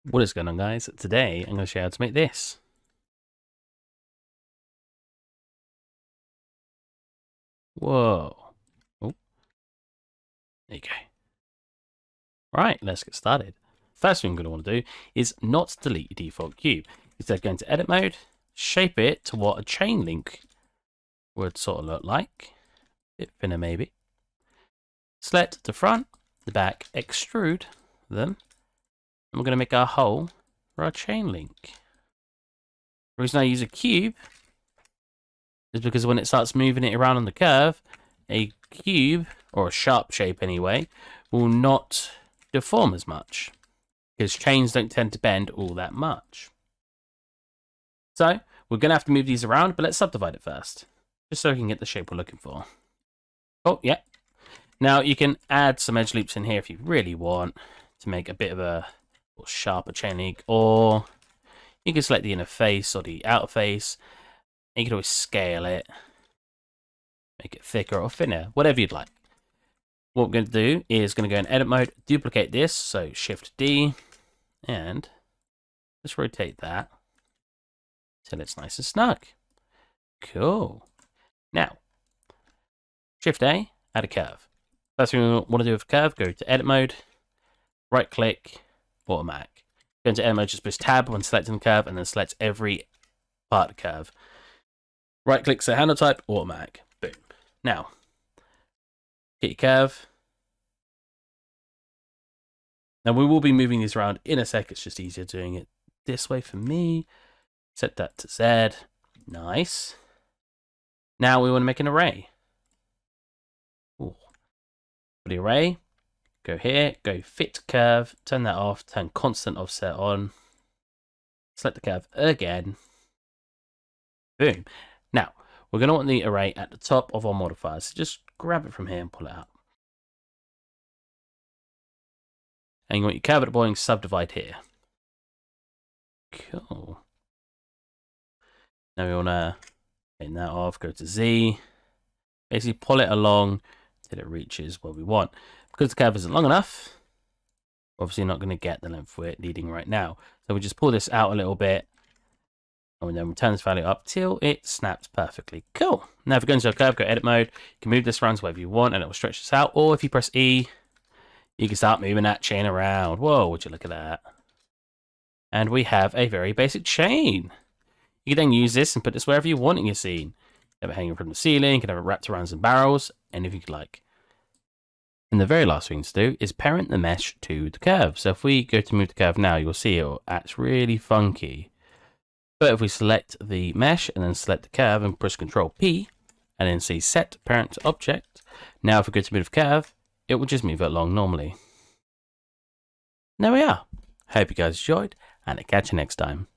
What is going on, guys? Today I'm going to show you how to make this. Whoa. Oh, there you go. Right, let's get started. First thing I'm going to want to do is not delete your default cube. Instead, go into edit mode, shape it to what a chain link would sort of look like. A bit thinner maybe. Select the front, the back, extrude them. And we're going to make our hole for our chain link. The reason I use a cube is because when it starts moving it around on the curve, a cube, or a sharp shape anyway, will not deform as much, because chains don't tend to bend all that much. So, we're going to have to move these around, but let's subdivide it first, just so we can get the shape we're looking for. Oh, yeah. Now, you can add some edge loops in here if you really want, to make a bit of a sharper chain link, or you can select the inner face or the outer face. You can always scale it, make it thicker or thinner, whatever you'd like. What we're going to do is going to go in edit mode, duplicate this, so Shift D, and just rotate that till it's nice and snug. Cool. Now, Shift A, add a curve. First thing we want to do with a curve, go to edit mode, right click, automatic. Go into edit mode, just push tab when selecting the curve, and then select every part of the curve. Right click, set handle type, automatic. Boom. Now, get your curve. Now we will be moving these around in a sec. It's just easier doing it this way for me. Set that to Z. Nice. Now we want to make an array. Ooh. For the array, go here, go fit curve, turn that off, turn constant offset on. Select the curve again. Boom. Now, we're going to want the array at the top of our modifiers. So just grab it from here and pull it out. And you want your curve at the bottom, subdivide here. Cool. Now we want to turn that off, go to Z. Basically pull it along till it reaches where we want. Because the curve isn't long enough, we're obviously not going to get the length we're needing right now. So we just pull this out a little bit. And then we turn this value up till it snaps perfectly. Cool. Now if we go into a curve, go edit mode, you can move this around to wherever you want and it will stretch this out. Or if you press E, you can start moving that chain around. Whoa, would you look at that? And we have a very basic chain. You can then use this and put this wherever you want in your scene. You have it hanging from the ceiling, you can have it wrapped around some barrels, anything you like. And the very last thing to do is parent the mesh to the curve. So if we go to move the curve now, you'll see it acts really funky. But if we select the mesh and then select the curve and push Ctrl P and then see set parent to object, now if we go to move the curve, it will just move it along normally. There we are. Hope you guys enjoyed and I'll catch you next time.